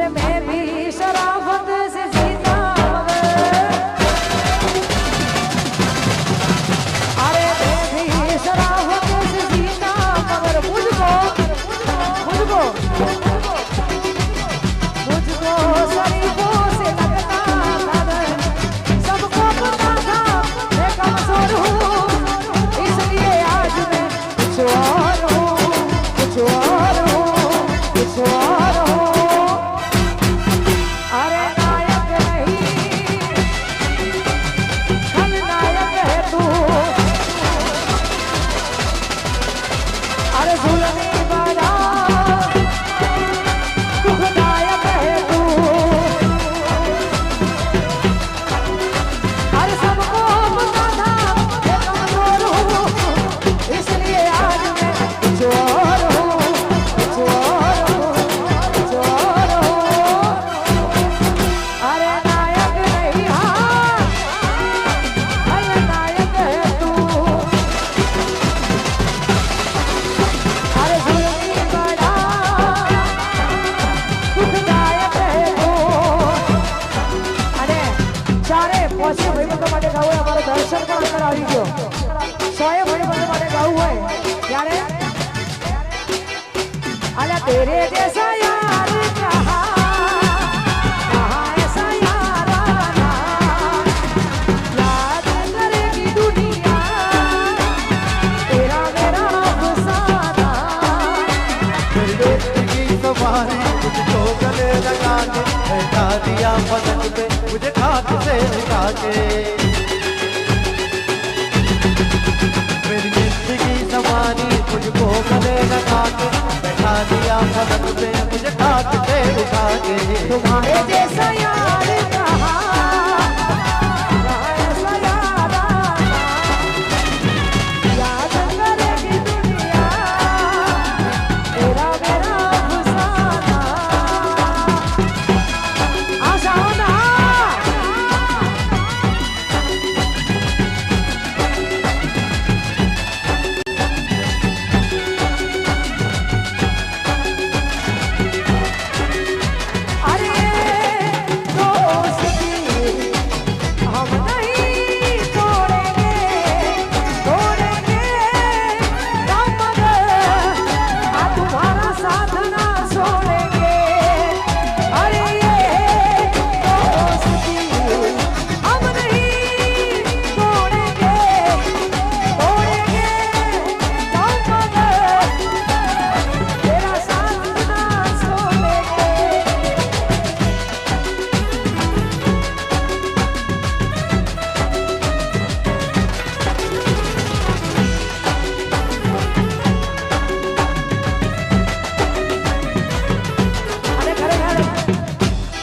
अरे मैं भी शराफत से जीता मगर, अरे मैं भी शराफत से जीता मगर मुझको शरीफों से लगता था, सबको पता था मैं कमजोर हूँ, इसलिए आज मैं कुछ और हूँ, कुछ और हूँ, कुछ और हूँ। अरे नायक नहीं खलनायक है तू, अरे जुल्मी वाला दुखदायक है तू, अरे सबको पता था मैं कमजोर हूँ, इसलिए आज मैं कुछ और हूँ, कुछ और हूँ, कुछ और हूँ। अरे नायक नहीं हाँ खलनायक है तू, अरे जुल्मी बड़ा दुखदायक है तू। અને ચારે પોસે ભાઈબંધો માટે ગાવું હોય, અમારો દર્શન પણ અંદર આવી ગયો, 100 ભાઈબંધો માટે ગાવું હોય ત્યારે અલા તેરે જૈસા યાર કહા કહા ऐसा याराना याद करेगी दुनिया तेरा मेरा अफसाना। जिंदगी सवारी मुझको गले लगा के बैठा दिया पलंग पे मुझे खाक से उठा के। मेरी जिंदगी सवारी मुझको गले लगा के बैठा दिया पलंग पे मुझे खाक से उठा के। तुम्हारे जैसा यार कहा कहा ऐसा याराना याद करेगी दुनिया तेरा मेरा अफसाना। आ जाओ ना अरे दोस्ती हम नहीं तोड़ेंगे तोड़ेंगे हम मगर आ तुम्हारा साथ ना छोड़ेंगे। अरे ये दोस्ती हम नहीं तोड़ेंगे तोड़ेंगे हम मगर तेरा साथ ना छोड़ेंगे। અને ખરેખર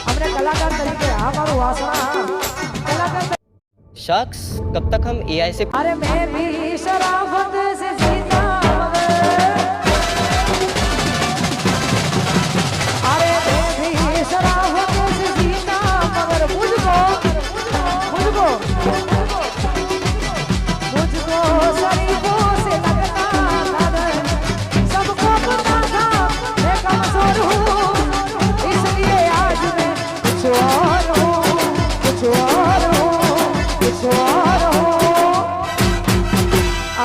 અમને કલાકાર તરીકે આ મારું વાસણા કલાકાર शख्स कब तक हम एआई से अरे मैं भी शराफत से जीता मगर, अरे मैं भी शराफत से जीता मगर मुझको शरीफों से लगता था, सबको पता था मैं कमजोर हूँ, इसलिए आज मैं कुछ और हूँ, कुछ और हूँ, कुछ और हूँ।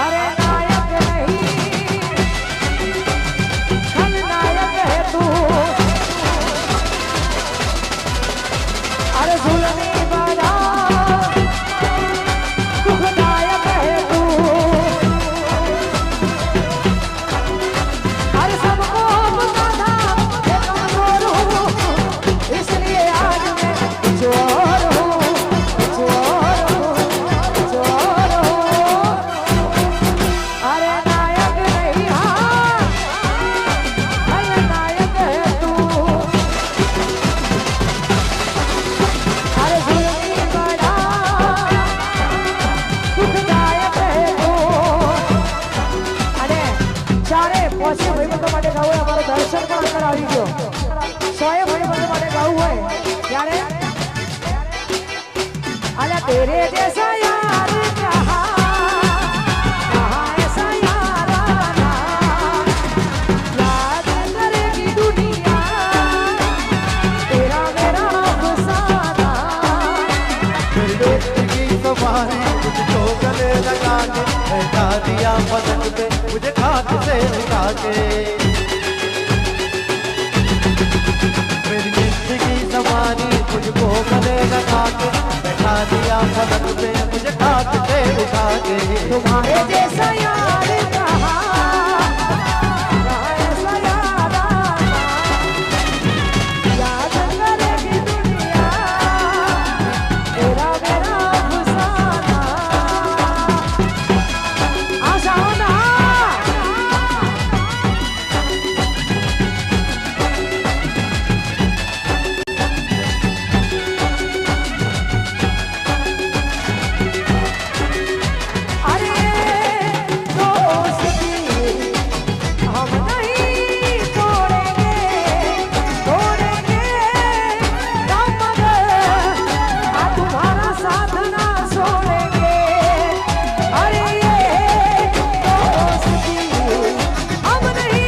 अरे नायक नहीं खलनायक है तू, अरे जुल्मी वाला दुखदायक है तू, अरे सबको पता था मैं कमजोर हूँ, इसलिए आज मैं कुछ और हूँ, कुछ और हूँ, कुछ और हूँ। अरे नायक नहीं हाँ खलनायक है तू, अरे जुल्मी बड़ा दुखदायक है तू। અને ચારે પોસે ભાઈબંધો માટે ગાવું હોય, અમારો દર્શન પણ અંદર આવી ગયો, 100 ભાઈબંધો માટે ગાવું હોય ત્યારે અલા તેરે જૈસા યાર કહા કહા ऐसा याराना याद करेगी दुनिया गले लगा के बैठा दिया पलंग पे मुझे खाट से उठा के मेरी जिंदगी संवारी मुझको गले लगा के बैठा दिया पलंग पे मुझे खाट से उठा के तुम्हारे जैसा यार कहाँ, ऐसा यार आना। याद करेगी दुनिया तेरा मेरा अफसाना। आ जाओ ना। अरे दोस्ती हम नहीं तोड़ेंगे, तोड़ेंगे दम मगर तुम्हारा साथ ना छोड़ेंगे। अरे ये दोस्ती हम नहीं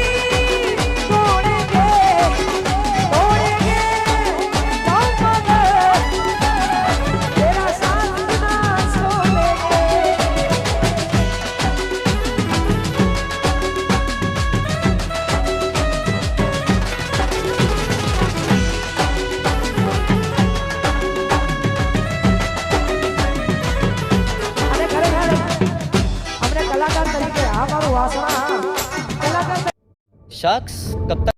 तोड़ेंगे, तोड़ेंगे दम मगर तेरा साथ ना छोड़ेंगे। અને ખરેખર અમને કલાકાર તરીકે આ મારું વાસણા કલાકાર शख्स कब तक